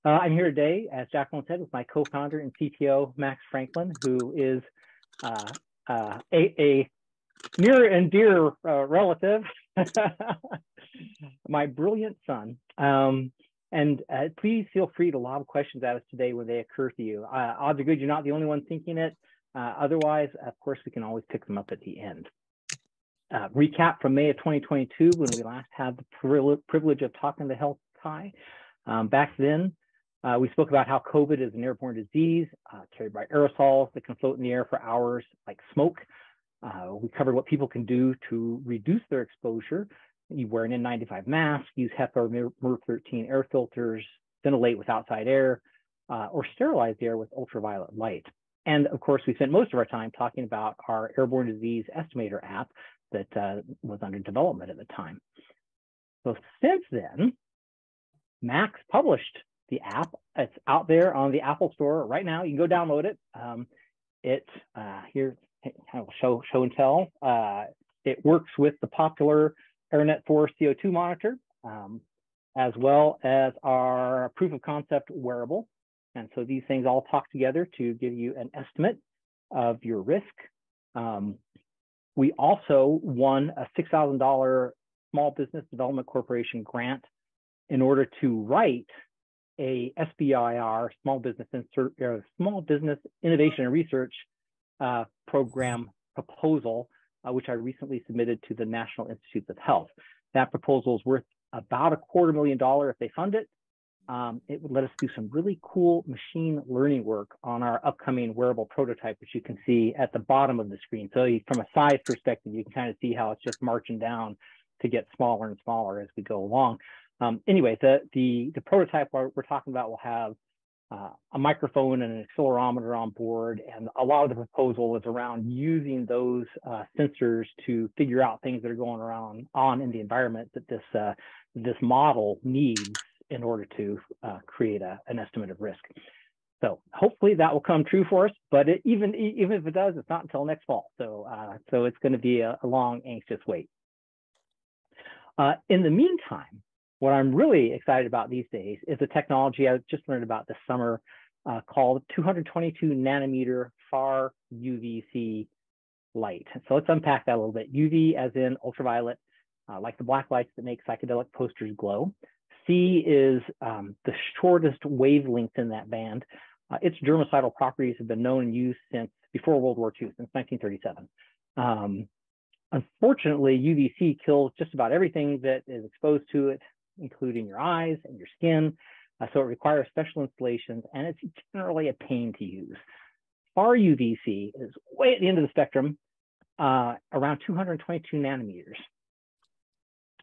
I'm here today, as Jacqueline said, with my co-founder and CTO, Max Franklin, who is a near and dear relative, my brilliant son. And please feel free to lob questions at us today when they occur to you. Odds are good you're not the only one thinking it. Otherwise, of course, we can always pick them up at the end. Recap from May of 2022, when we last had the privilege of talking to Health High. Back then, we spoke about how COVID is an airborne disease carried by aerosols that can float in the air for hours like smoke. We covered what people can do to reduce their exposure. You wear an N95 mask, use HEPA or MERV-13 air filters, ventilate with outside air, or sterilize the air with ultraviolet light. And of course, we spent most of our time talking about our Airborne Disease Estimator app that was under development at the time. So since then, Max published the app. It's out there on the Apple Store right now. You can go download it. Here, I will show and tell. It works with the popular AirNet 4 CO2 monitor, as well as our proof of concept wearable. And so these things all talk together to give you an estimate of your risk. We also won a $6,000 Small Business Development Corporation grant in order to write a SBIR, Small Business Innovation and Research Program proposal, which I recently submitted to the National Institutes of Health. That proposal is worth about $250,000 if they fund it. It would let us do some really cool machine learning work on our upcoming wearable prototype, which you can see at the bottom of the screen. So from a size perspective, you can kind of see how it's just marching down to get smaller and smaller as we go along. Anyway, the prototype we're talking about will have a microphone and an accelerometer on board, and a lot of the proposal is around using those sensors to figure out things that are going on in the environment that this model needs in order to create an estimate of risk. So hopefully that will come true for us, but even if it does, it's not until next fall. So it's going to be a long, anxious wait. In the meantime, what I'm really excited about these days is a technology I just learned about this summer called 222 nanometer Far UVC Light. So let's unpack that a little bit. UV as in ultraviolet, like the black lights that make psychedelic posters glow. C is the shortest wavelength in that band. Its germicidal properties have been known and used since before World War II, since 1937. Unfortunately, UVC kills just about everything that is exposed to it, including your eyes and your skin. So it requires special installations, and it's generally a pain to use. Far UVC is way at the end of the spectrum, around 222 nanometers.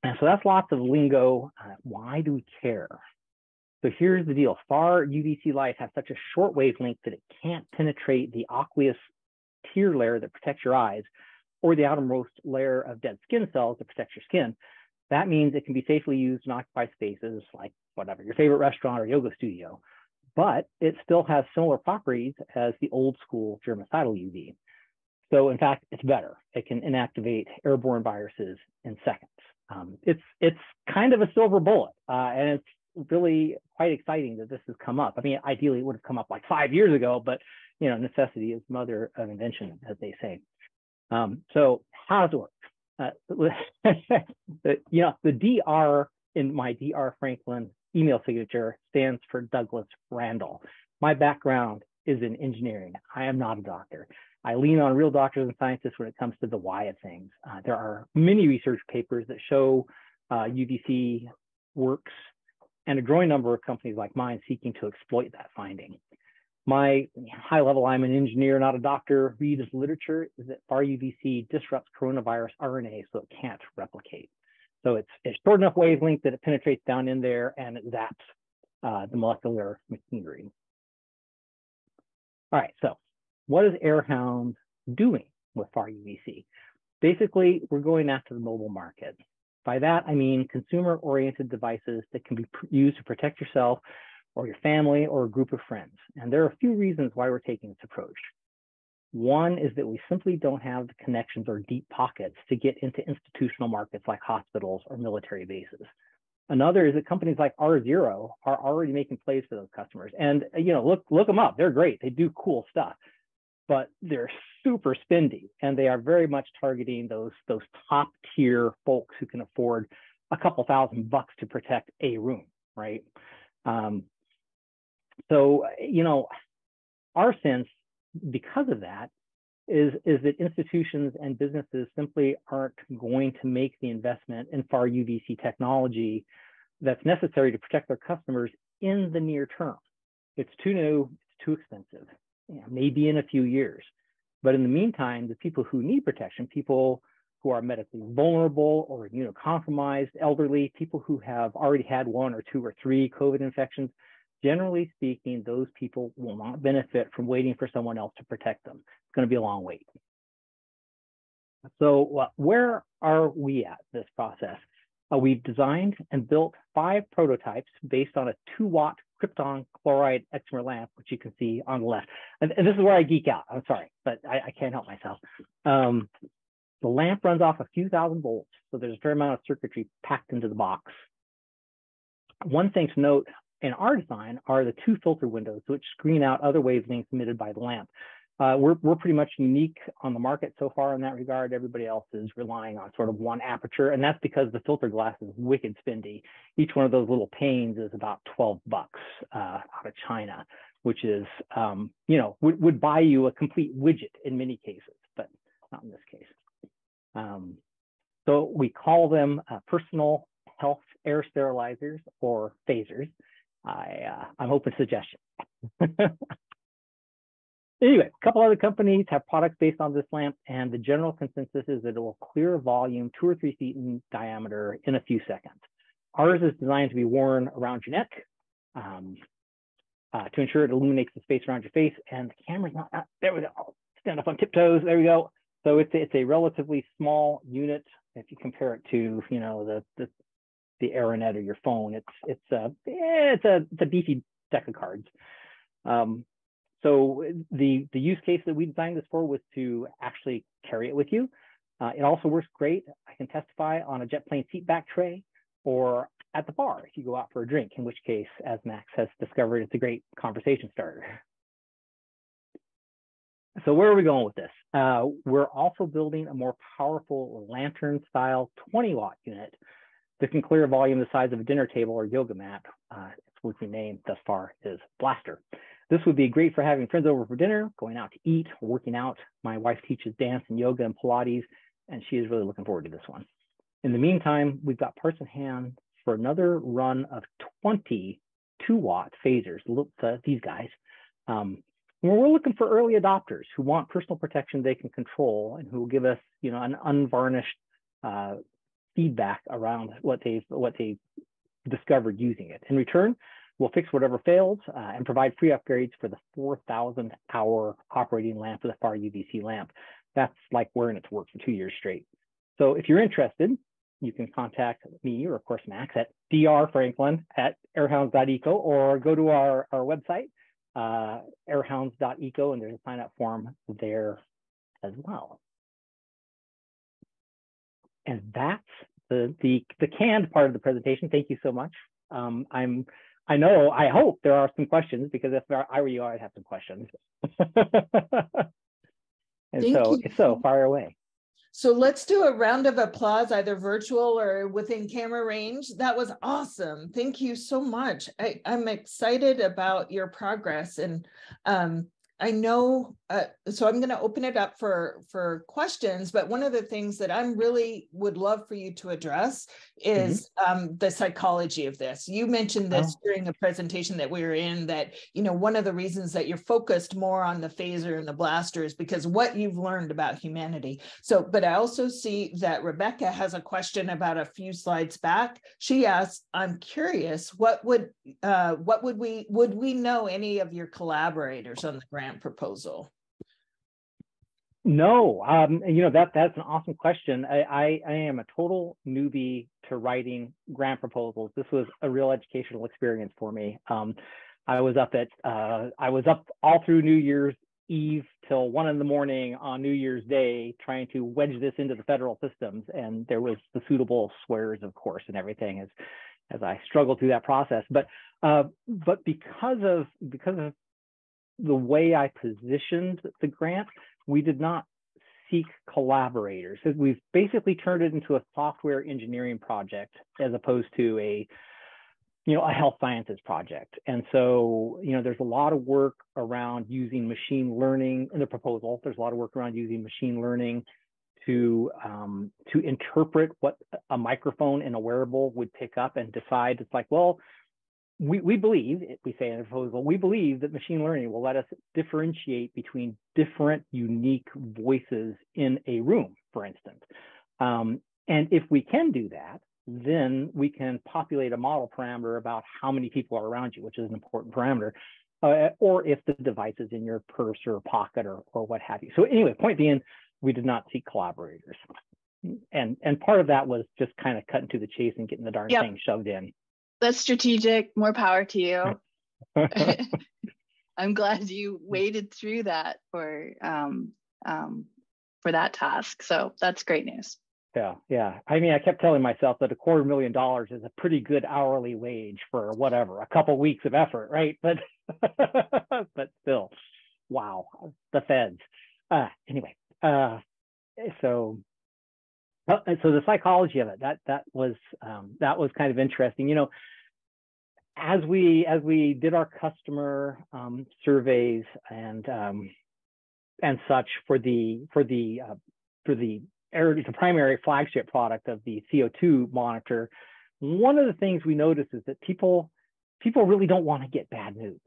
And so that's lots of lingo. Why do we care? So here's the deal. Far UVC light has such a short wavelength that it can't penetrate the aqueous tear layer that protects your eyes, or the outermost layer of dead skin cells that protects your skin. That means it can be safely used in occupied spaces like whatever, your favorite restaurant or yoga studio, but it still has similar properties as the old school germicidal UV. So in fact, it's better. It can inactivate airborne viruses in seconds. It's kind of a silver bullet, and it's really quite exciting that this has come up. I mean, ideally it would have come up like 5 years ago, but necessity is mother of invention, as they say. So how does it work? The DR in my DR Franklin email signature stands for Douglas Randall. My background is in engineering. I am not a doctor. I lean on real doctors and scientists when it comes to the why of things. There are many research papers that show UVC works, and a growing number of companies like mine seeking to exploit that finding. My high level, I'm an engineer, not a doctor, read as literature is that Far UVC disrupts coronavirus RNA so it can't replicate. So it's short enough wavelength that it penetrates down in there and it zaps the molecular machinery. All right, so what is Airhounds doing with Far UVC? Basically, we're going after the mobile market. By that, I mean consumer-oriented devices that can be used to protect yourself or your family or a group of friends. And there are a few reasons why we're taking this approach. One is that we simply don't have the connections or deep pockets to get into institutional markets like hospitals or military bases. Another is that companies like R0 are already making plays for those customers. And look them up. They're great. They do cool stuff, but they're super spendy, and they are very much targeting those top tier folks who can afford a couple $1,000 to protect a room, right? So our sense, because of that, is that institutions and businesses simply aren't going to make the investment in Far UVC technology that's necessary to protect their customers in the near term. It's too new, it's too expensive, maybe in a few years. But in the meantime, the people who need protection, people who are medically vulnerable or immunocompromised, elderly, people who have already had 1 or 2 or 3 COVID infections, generally speaking, those people will not benefit from waiting for someone else to protect them. It's going to be a long wait. So where are we at this process? We've designed and built 5 prototypes based on a 2-watt krypton chloride excimer lamp, which you can see on the left. And this is where I geek out. I'm sorry, but I can't help myself. The lamp runs off a few thousand volts, so there's a fair amount of circuitry packed into the box. One thing to note in our design are the 2 filter windows, which screen out other wavelengths emitted by the lamp. We're pretty much unique on the market so far in that regard. Everybody else is relying on sort of one aperture, and that's because the filter glass is wicked spendy. Each one of those little panes is about $12 out of China, which is, would buy you a complete widget in many cases, but not in this case. So we call them personal health air sterilizers, or phasers. I'm open to suggestion. Anyway, a couple other companies have products based on this lamp, and the general consensus is that it will clear a volume 2 or 3 feet in diameter in a few seconds. Ours is designed to be worn around your neck to ensure it illuminates the space around your face, and the camera's not, there we go, stand up on tiptoes, there we go. So it's a relatively small unit if you compare it to, the Aeronet or your phone. It's a beefy deck of cards. So the use case that we designed this for was to actually carry it with you. It also works great, I can testify, on a jet plane seat back tray or at the bar if you go out for a drink, in which case, as Max has discovered, it's a great conversation starter. So where are we going with this? We're also building a more powerful lantern-style 20-watt unit that can clear a volume the size of a dinner table or yoga mat. Its working name thus far is Blaster. This would be great for having friends over for dinner, going out to eat, or working out. My wife teaches dance and yoga and Pilates, and she is really looking forward to this one. In the meantime, we've got parts in hand for another run of 20 2-watt phasers. Look, these guys. We're looking for early adopters who want personal protection they can control and who will give us, an unvarnished feedback around what they've discovered using it. In return, we'll fix whatever fails and provide free upgrades for the 4,000-hour operating lamp for the Far UVC lamp. That's like wearing it to work for 2 years straight. So if you're interested, you can contact me or, of course, Max at drfranklin@airhounds.eco, or go to our website, airhounds.eco, and there's a sign-up form there as well. And that's the canned part of the presentation. Thank you so much. I hope there are some questions, because if I were you, I'd have some questions. And so fire away. So let's do a round of applause, either virtual or within camera range. That was awesome. Thank you so much. I'm excited about your progress. And I know, so I'm going to open it up for questions, but one of the things that I'm really would love for you to address is the psychology of this. You mentioned this during a presentation that we were in, that, one of the reasons that you're focused more on the phaser and the blaster is because what you've learned about humanity. So, but I also see that Rebecca has a question about a few slides back. She asked, I'm curious, would we know any of your collaborators on the grant proposal? No, that's an awesome question. I am a total newbie to writing grant proposals. This was a real educational experience for me. I was up all through New Year's Eve till 1 in the morning on New Year's Day, trying to wedge this into the federal systems, and there was the suitable swears, of course, and everything, as I struggled through that process. But because of the way I positioned the grant, we did not seek collaborators. So we've basically turned it into a software engineering project as opposed to a health sciences project. And so, there's a lot of work around using machine learning in the proposal. There's a lot of work around using machine learning to interpret what a microphone in a wearable would pick up and decide. It's like, well, we believe, we say in the proposal, we believe that machine learning will let us differentiate between different unique voices in a room, for instance. And if we can do that, then we can populate a model parameter about how many people are around you, which is an important parameter, or if the device is in your purse or pocket or what have you. So anyway, point being, we did not seek collaborators. And part of that was just kind of cutting to the chase and getting the darn thing shoved in. That's strategic. More power to you. I'm glad you waded through that for that task. So that's great news. Yeah. I mean, I kept telling myself that $250,000 is a pretty good hourly wage for whatever, a couple of weeks of effort, right? But but still, wow, the feds. Anyway, so the psychology of it, that was kind of interesting. As we did our customer surveys and such for the primary flagship product of the CO2 monitor, one of the things we noticed is that people really don't want to get bad news.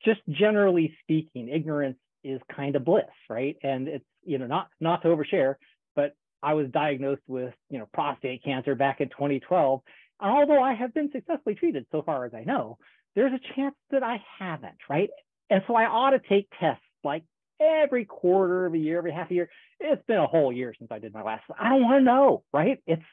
Just generally speaking, ignorance is kind of bliss, right? And it's not to overshare, but I was diagnosed with prostate cancer back in 2012. And although I have been successfully treated so far as I know, there's a chance that I haven't, right? And so I ought to take tests like every quarter of a year, every half a year. It's been a whole year since I did my last. I don't want to know, right? It's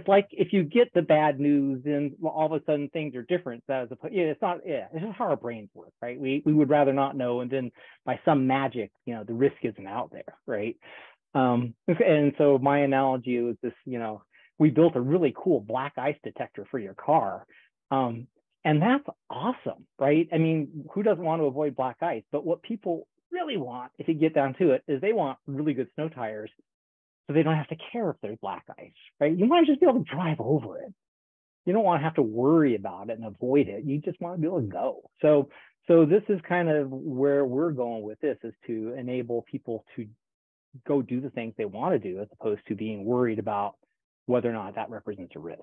like if you get the bad news, then all of a sudden things are different. It's just how our brains work, right? We would rather not know, and then by some magic, the risk isn't out there, right? And so my analogy was this, we built a really cool black ice detector for your car. And that's awesome, right? I mean, who doesn't want to avoid black ice? But what people really want, if you get down to it, is they want really good snow tires so they don't have to care if there's black ice, right? You want to just be able to drive over it. You don't want to have to worry about it and avoid it. You just want to be able to go. So this is kind of where we're going with this, is to enable people to go do the things they want to do as opposed to being worried about whether or not that represents a risk.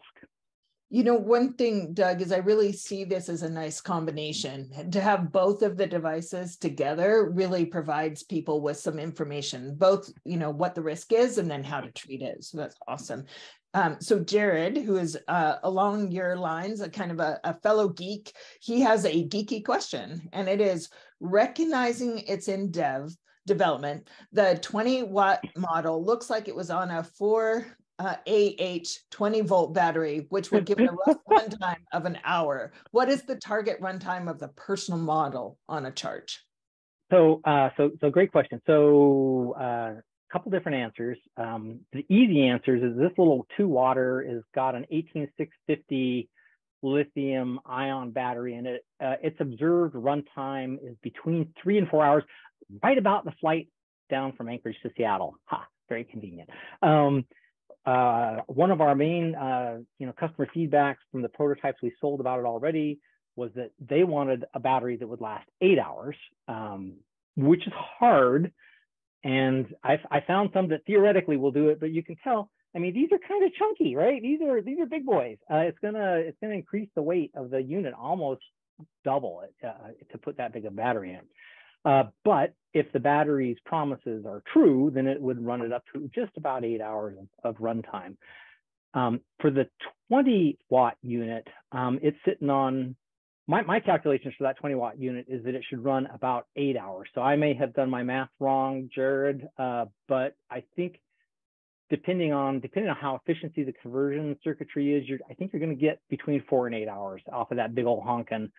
One thing, Doug, is I really see this as a nice combination. To have both of the devices together really provides people with some information, both, what the risk is and then how to treat it. So that's awesome. So Jared, who is along your lines, a kind of a fellow geek, he has a geeky question, and it is, recognizing it's in development, the 20-watt model looks like it was on a 4 20-volt battery, which would give it a rough runtime of an hour. What is the target runtime of the personal model on a charge? So great question. So a couple different answers. The easy answers is this little 2-watter has got an 18650 lithium ion battery in it. Its observed runtime is between 3 and 4 hours, right about the flight down from Anchorage to Seattle. Very convenient. One of our main, customer feedbacks from the prototypes we sold about it already was that they wanted a battery that would last 8 hours, which is hard. And I found some that theoretically will do it, but you can tell. I mean, these are kind of chunky, right? These are big boys. It's gonna increase the weight of the unit almost double it to put that big a battery in. But if the battery's promises are true, then it would run it up to just about 8 hours of runtime. For the 20-watt unit, it's sitting on, my calculations for that 20-watt unit is that it should run about 8 hours. So I may have done my math wrong, Jared, but I think depending on how efficiency the conversion circuitry is, I think you're going to get between 4 and 8 hours off of that big old honkin'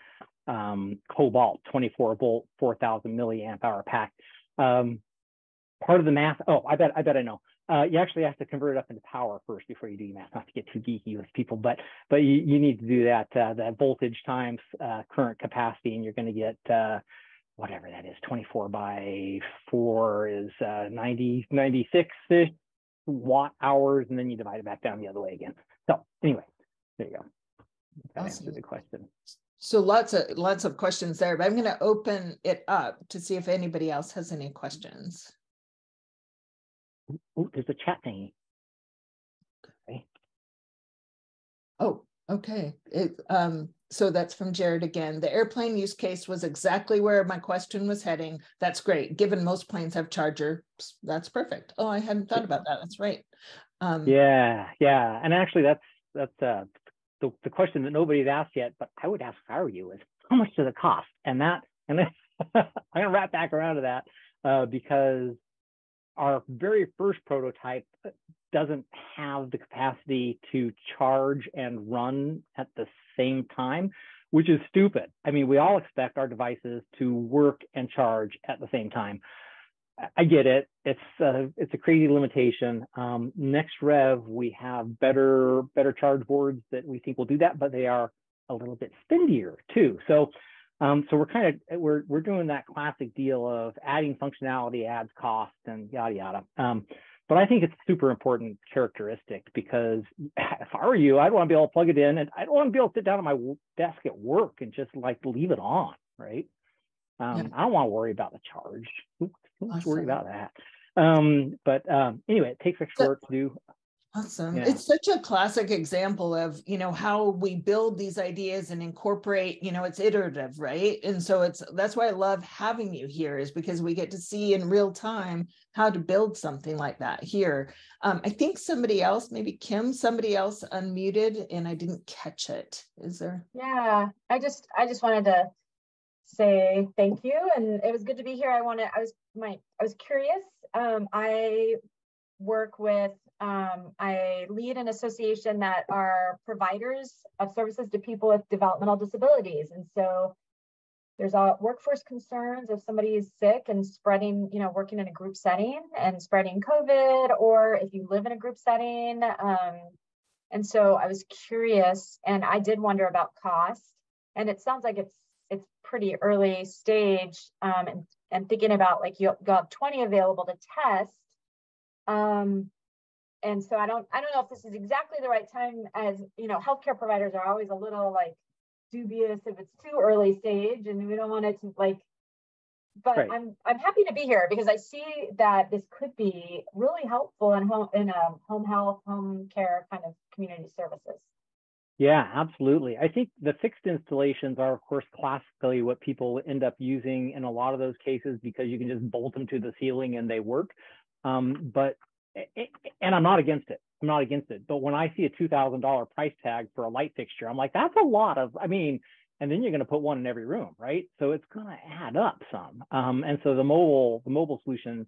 Cobalt 24-volt 4,000 milliamp hour pack. Part of the math. Oh, I bet I know. You actually have to convert it up into power first before you do your math, not to get too geeky with people, but you need to do that, that voltage times current capacity, and you're going to get whatever that is, 24 by 4 is 96-ish watt hours, and then you divide it back down the other way again. So anyway, there you go. That answered the question. So lots of questions there, but I'm going to open it up to see if anybody else has any questions. Oh, there's a chat thingy. Okay. Oh, okay. So that's from Jared again. The airplane use case was exactly where my question was heading. That's great. Given most planes have chargers, that's perfect. Oh, I hadn't thought about that. That's right. Yeah. And actually, that's the question that nobody had asked yet, but I would ask if I were you, is how much does it cost? And then I'm gonna wrap back around to that because our very first prototype doesn't have the capacity to charge and run at the same time, which is stupid. I mean, we all expect our devices to work and charge at the same time. I get it. It's a crazy limitation. Next rev, we have better charge boards that we think will do that, but they are a little bit spendier too. So we're doing that classic deal of adding functionality adds cost and yada yada. But I think it's a super important characteristic because if I were you, I'd want to be able to plug it in, and I don't want to be able to sit down at my desk at work and just like leave it on, right? I don't want to worry about the charge. Who's worried about that? But anyway, it takes extra work to do. Awesome. Yeah. It's such a classic example of, how we build these ideas and incorporate, it's iterative, right? And so that's why I love having you here, is because we get to see in real time how to build something like that here. I think somebody else, maybe Kim, somebody else unmuted and I didn't catch it. Is there? Yeah, I just wanted to say thank you, and it was good to be here. I was curious. I work with I lead an association that are providers of services to people with developmental disabilities, and so there's a workforce concerns if somebody is sick and spreading, working in a group setting and spreading COVID, or if you live in a group setting. And so I was curious, and I did wonder about cost, and it sounds like it's pretty early stage, and thinking about like you have 20 available to test. And so I don't know if this is exactly the right time, as healthcare providers are always a little like dubious if it's too early stage, and we don't want it to like, but right. I'm happy to be here because I see that this could be really helpful in home health, home care kind of community services. Yeah, absolutely. I think the fixed installations are, of course, classically what people end up using in a lot of those cases because you can just bolt them to the ceiling and they work. And I'm not against it. But when I see a $2,000 price tag for a light fixture, I'm like, that's a lot of, and then you're going to put one in every room, right? So it's going to add up some. And so the mobile solution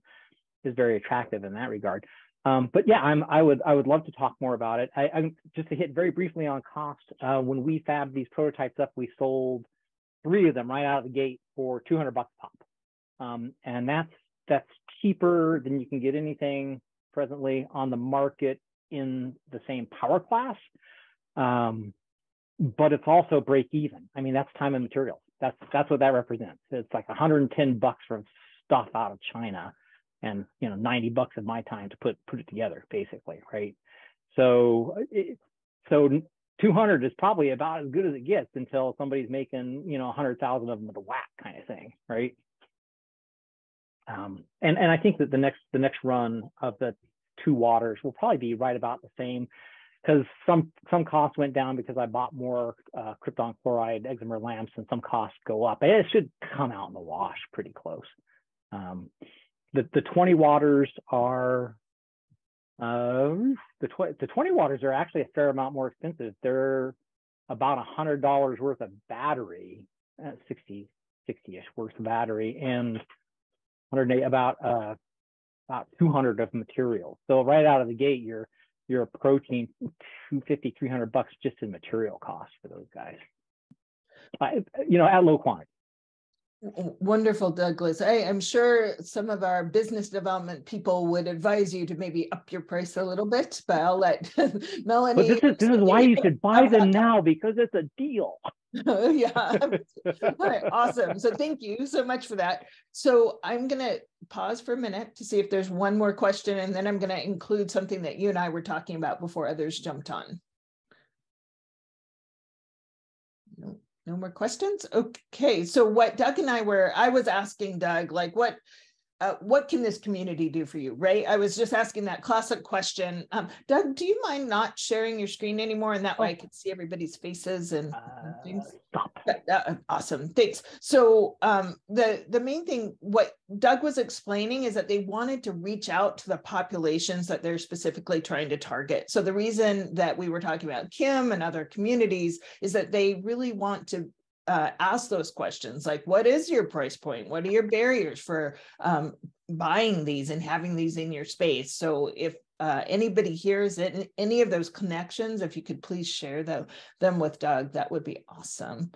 is very attractive in that regard. But yeah, I would love to talk more about it. I just to hit very briefly on cost. When we fabbed these prototypes up, we sold 3 of them right out of the gate for $200 a pop. And that's cheaper than you can get anything presently on the market in the same power class. But it's also break even. That's time and materials. That's what that represents. It's like $110 for stuff out of China, and $90 of my time to put it together, basically, right? So 200 is probably about as good as it gets until somebody's making 100,000 of them with a whack kind of thing, right? And I think that the next run of the 2 waters will probably be right about the same, because some costs went down because I bought more krypton chloride excimer lamps, and some costs go up. It should come out in the wash pretty close. The 20 waters are the 20 waters are actually a fair amount more expensive. They're about $100 worth of battery, 60-ish worth of battery, and about 200 of material. So right out of the gate, you're approaching $250-300 just in material costs for those guys, at low quantity. Wonderful, Douglas. I'm sure some of our business development people would advise you to maybe up your price a little bit, but I'll let Melanie. But this is why you should buy them now, because it's a deal. Yeah. All right, awesome. So thank you so much for that. So I'm going to pause for a minute to see if there's one more question, and then I'm going to include something that you and I were talking about before others jumped on. No more questions? Okay, so what Doug and I was asking Doug, like, what can this community do for you, right? I was just asking that classic question. Doug, do you mind not sharing your screen anymore? And that way I can see everybody's faces and things. Stop. Awesome, thanks. So the main thing, what Doug was explaining, is that they wanted to reach out to the populations that they're specifically trying to target. So the reason that we were talking about Kim and other communities is that they really want to ask those questions, like, what is your price point? What are your barriers for buying these and having these in your space? So if anybody hears it, any of those connections, if you could please share them with Doug, that would be awesome.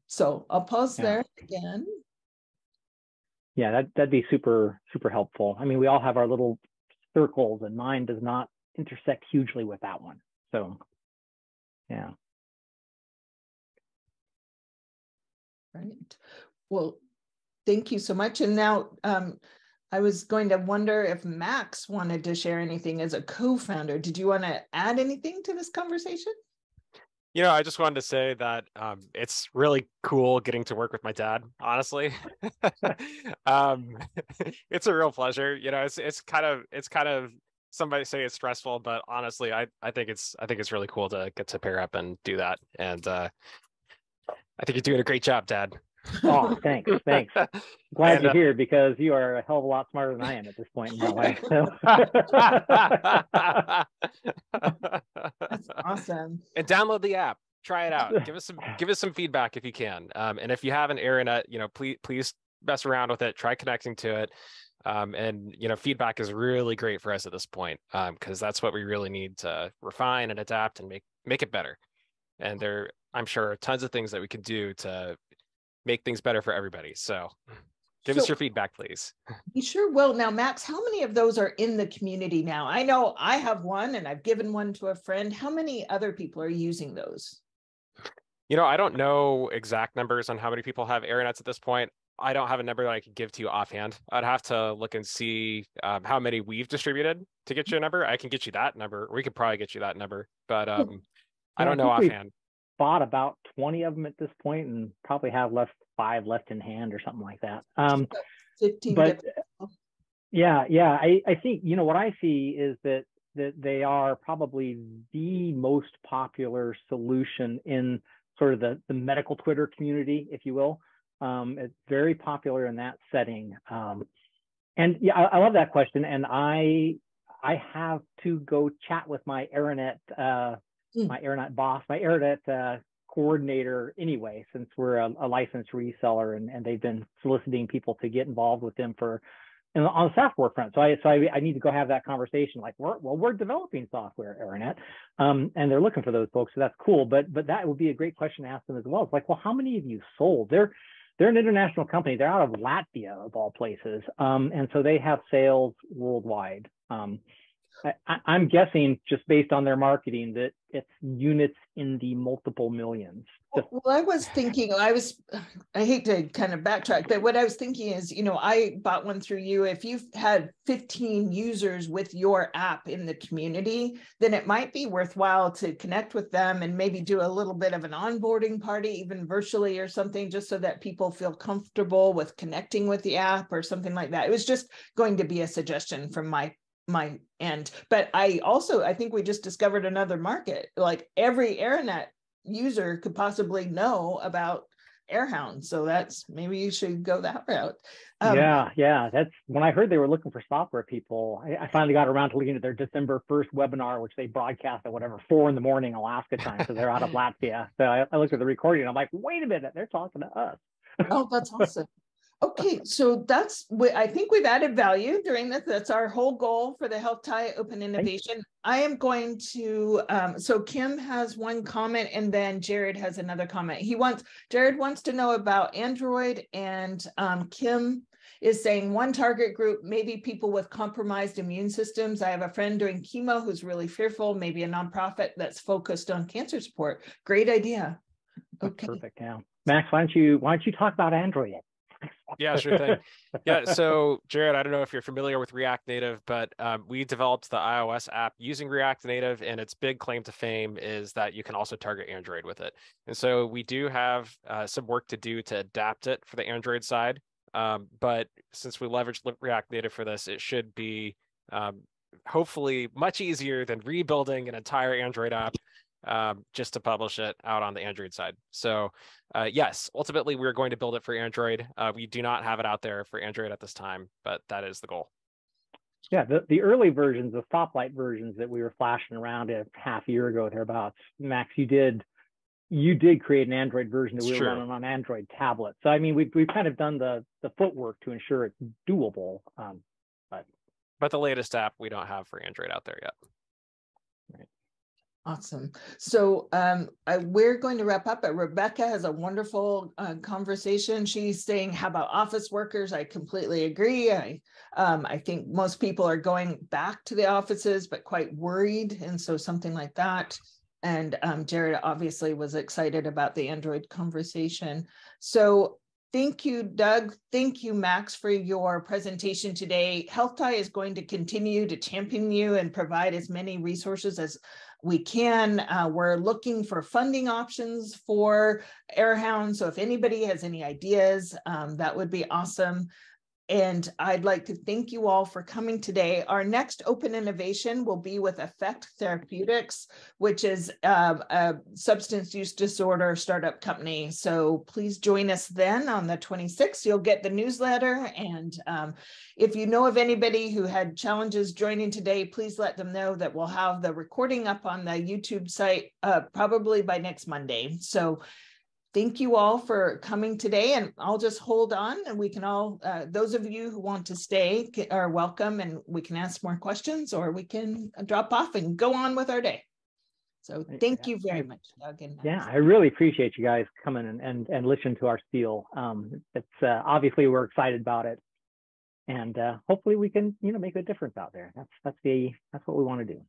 So I'll pause there again. Yeah, that'd be super, super helpful. I mean, we all have our little circles, and mine does not intersect hugely with that one. So, yeah. Right. Well, thank you so much. And now I was going to wonder if Max wanted to share anything as a co-founder. Did you want to add anything to this conversation? You know, I just wanted to say that it's really cool getting to work with my dad, honestly. It's a real pleasure. You know, it's kind of somebody say it's stressful, but honestly, I think it's really cool to get to pair up and do that. And I think you're doing a great job, Dad. Oh, thanks. Glad you're here, because you are a hell of a lot smarter than I am at this point in my life. So. That's awesome. And download the app. Try it out. Give us some feedback if you can. And if you have an AirNet, you know, please mess around with it. Try connecting to it. And you know, feedback is really great for us at this point, because that's what we really need to refine and adapt and make it better. And I'm sure tons of things that we can do to make things better for everybody. So give us your feedback, please. You sure will. Now, Max, how many of those are in the community now? I know I have one, and I've given one to a friend. How many other people are using those? You know, I don't know exact numbers on how many people have AirNets at this point. I don't have a number that I could give to you offhand. I'd have to look and see how many we've distributed to get you a number. I can get you that number. We could probably get you that number, but I don't know offhand. Bought about 20 of them at this point, and probably have 5 left in hand or something like that. 15. But yeah, I think, you know, what I see is that they are probably the most popular solution in sort of the medical Twitter community, if you will. It's very popular in that setting. And yeah, I love that question. And I have to go chat with my AirNet boss, my AirNet coordinator anyway, since we're a licensed reseller, and they've been soliciting people to get involved with them on the software front. So I need to go have that conversation. Like, we're developing software, AirNet, and they're looking for those folks. So that's cool. But that would be a great question to ask them as well. It's like, well, how many of you sold? They're an international company. They're out of Latvia, of all places, and so they have sales worldwide. I'm guessing, just based on their marketing, that it's units in the multiple millions. Well, I was thinking, I hate to kind of backtrack, but what I was thinking is, you know, I bought one through you. If you've had 15 users with your app in the community, then it might be worthwhile to connect with them and maybe do a little bit of an onboarding party, even virtually or something, just so that people feel comfortable with connecting with the app or something like that. It was just going to be a suggestion from my end. But I think we just discovered another market. Like, every AirNet user could possibly know about Airhounds. So maybe you should go that route. Yeah. That's when I heard they were looking for software people. I finally got around to looking at their December 1st webinar, which they broadcast at 4 a.m. Alaska time. So they're out of Latvia. So I looked at the recording and I'm like, wait a minute, they're talking to us. Oh, that's awesome. Okay, so I think we've added value during this. That's our whole goal for the Health Tie Open Innovation. I am going to, so Kim has one comment and then Jared has another comment. Jared wants to know about Android, and Kim is saying one target group, maybe people with compromised immune systems. I have a friend doing chemo who's really fearful, maybe a nonprofit that's focused on cancer support. Great idea. Okay. That's perfect. Yeah. Max, why don't you talk about Android? Yeah, sure thing. Yeah, so Jared, I don't know if you're familiar with React Native, but we developed the iOS app using React Native, and its big claim to fame is that you can also target Android with it. And so we do have some work to do to adapt it for the Android side. But since we leveraged React Native for this, it should be hopefully much easier than rebuilding an entire Android app just to publish it out on the Android side. So yes, ultimately we're going to build it for Android. We do not have it out there for Android at this time, but that is the goal. Yeah, the early versions, the stoplight versions that we were flashing around a half a year ago thereabouts, Max, you did create an Android version that we were running on Android tablets. So I mean, we've kind of done the footwork to ensure it's doable. But the latest app we don't have for Android out there yet. Right. Awesome. So we're going to wrap up, but Rebecca has a wonderful conversation. She's saying, how about office workers? I completely agree. I think most people are going back to the offices, but quite worried. And so something like that. And Jared obviously was excited about the Android conversation. So thank you, Doug. Thank you, Max, for your presentation today. Health Tie is going to continue to champion you and provide as many resources as we can. We're looking for funding options for Airhounds. So if anybody has any ideas, that would be awesome. And I'd like to thank you all for coming today. Our next open innovation will be with Effect Therapeutics, which is a substance use disorder startup company. So please join us then on the 26th. You'll get the newsletter. And if you know of anybody who had challenges joining today, please let them know that we'll have the recording up on the YouTube site probably by next Monday. So thank you all for coming today, and I'll just hold on, and we can all, those of you who want to stay are welcome, and we can ask more questions, or we can drop off and go on with our day. So thank you very much, Doug. Yeah, I really appreciate you guys coming and listening to our spiel. It's obviously we're excited about it, and hopefully we can make a difference out there. That's what we want to do.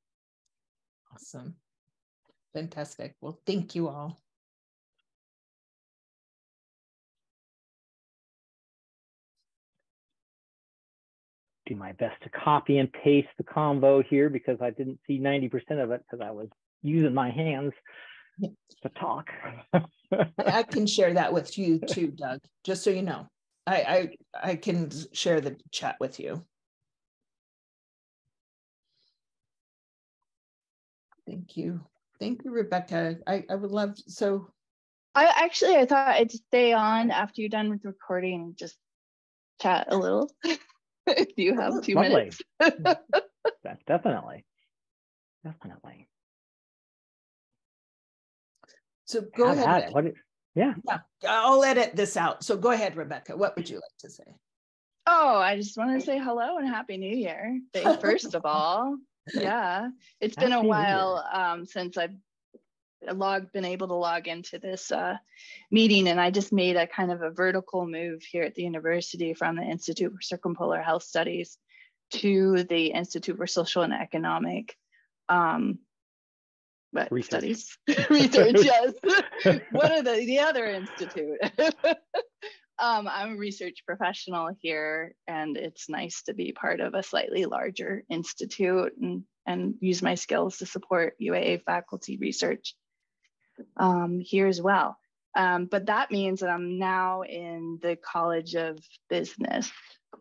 Awesome, fantastic. Well, thank you all. Do my best to copy and paste the convo here because I didn't see 90% of it because I was using my hands to talk. I can share that with you too, Doug, just so you know. I can share the chat with you. Thank you. Thank you, Rebecca. I would love, so. I thought I'd stay on after you're done with recording and just chat a little. If you have 2 minutes. Definitely. So go ahead. Yeah, I'll edit this out. So go ahead, Rebecca. What would you like to say? Oh, I just want to say hello and Happy New Year. First of all, yeah, it's been a while since I've been able to log into this meeting, and I just made a kind of a vertical move here at the university from the Institute for Circumpolar Health Studies to the Institute for Social and Economic Studies. Research, yes. What are the other institute? I'm a research professional here, and it's nice to be part of a slightly larger institute and use my skills to support UAA faculty research here as well. But that means that I'm now in the College of Business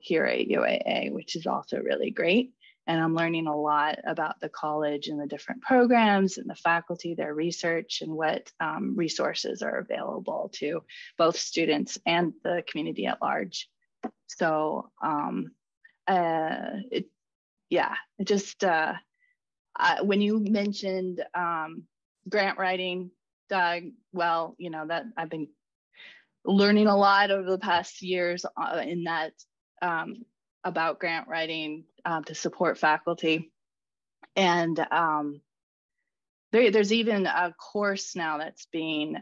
here at UAA, which is also really great. And I'm learning a lot about the college and the different programs and the faculty, their research, and what resources are available to both students and the community at large. So when you mentioned grant writing, Doug, well, that I've been learning a lot over the past years in that about grant writing to support faculty. And there's even a course now that's being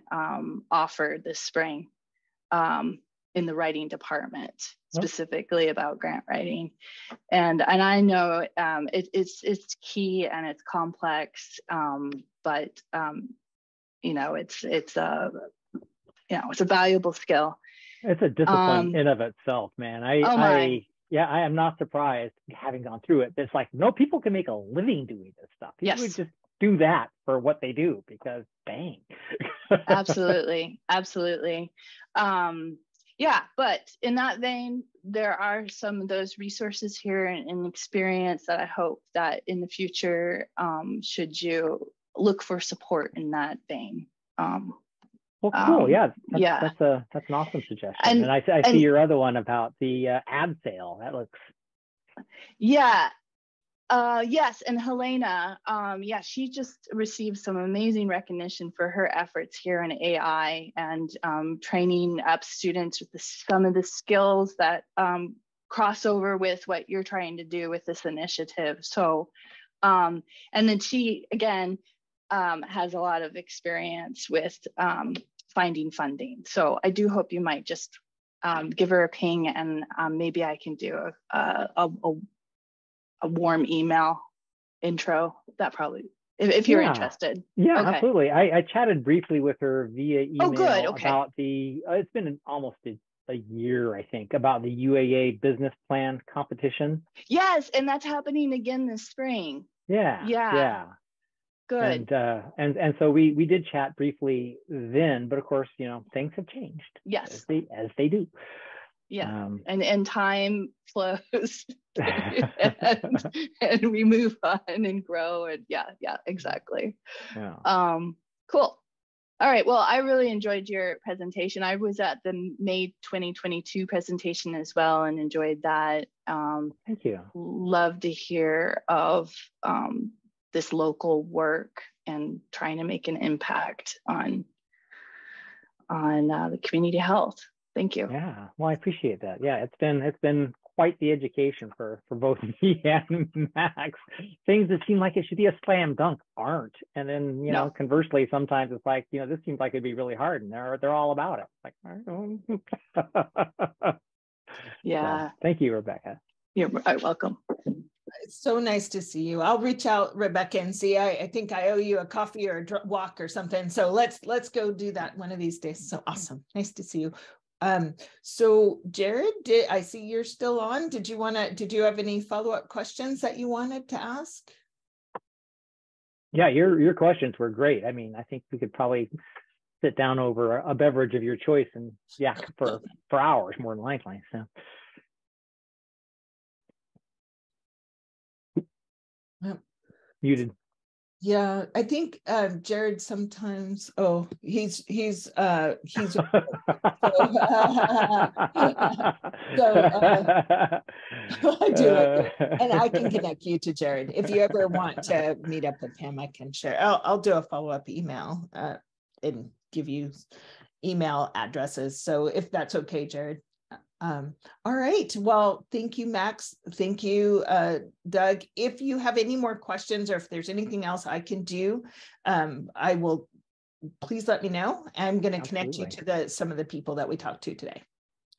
offered this spring in the writing department, specifically about grant writing. And I know it's key and it's complex, but you know, it's a valuable skill. It's a discipline in of itself, man. I am not surprised, having gone through it. It's like, no, people can make a living doing this stuff. People would just do that for what they do, because bang. Absolutely. Yeah, but in that vein, there are some of those resources here and experience that I hope that in the future, should you look for support in that vein. Well, cool. Yeah, that's an awesome suggestion. And I see your other one about the ad sale. That looks. Yeah. Yes, and Helena, she just received some amazing recognition for her efforts here in AI and training up students with some of the skills that cross over with what you're trying to do with this initiative. So, and then she, again, has a lot of experience with finding funding. So I do hope you might just give her a ping, and maybe I can do a warm email intro. That probably, if you're interested. Yeah, okay. Absolutely. I chatted briefly with her via email about it's been almost a year, I think, about the UAA business plan competition. Yes, and that's happening again this spring. Yeah. Good. And so we did chat briefly then, but of course, you know, things have changed. Yes. As they do. Yeah. And time flows and we move on and grow, and exactly. Yeah. Cool. All right. Well, I really enjoyed your presentation. I was at the May 2022 presentation as well and enjoyed that. Thank you. Love to hear of this local work and trying to make an impact on the community health. Thank you. Yeah, well, I appreciate that. Yeah, it's been quite the education for both me and Max. Things that seem like it should be a slam dunk aren't, and then know, conversely, sometimes it's like, you know, this seems like it'd be really hard, and they're all about it. Like, yeah. So, thank you, Rebecca. You're welcome. It's so nice to see you. I'll reach out, Rebecca, and see. I think I owe you a coffee or a walk or something. So let's go do that one of these days. So awesome. Nice to see you. So Jared, I see you're still on. Did you have any follow-up questions that you wanted to ask? Yeah, your questions were great. I mean, I think we could probably sit down over a beverage of your choice and for hours more than likely. So. Muted. Yeah, I think Jared sometimes. Oh, he's so I do it, and I can connect you to Jared if you ever want to meet up with him. I can share. I'll do a follow-up email and give you email addresses. So if that's okay, Jared. All right. Well, thank you, Max. Thank you, Doug. If you have any more questions or if there's anything else I can do, I will, please let me know. I'm going to connect you to some of the people that we talked to today.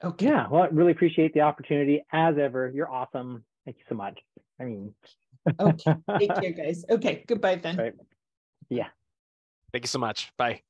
Okay. Yeah. Well, I really appreciate the opportunity as ever. You're awesome. Thank you so much. I mean. Okay. Take care, guys. Okay. Goodbye then. Right. Yeah. Thank you so much. Bye.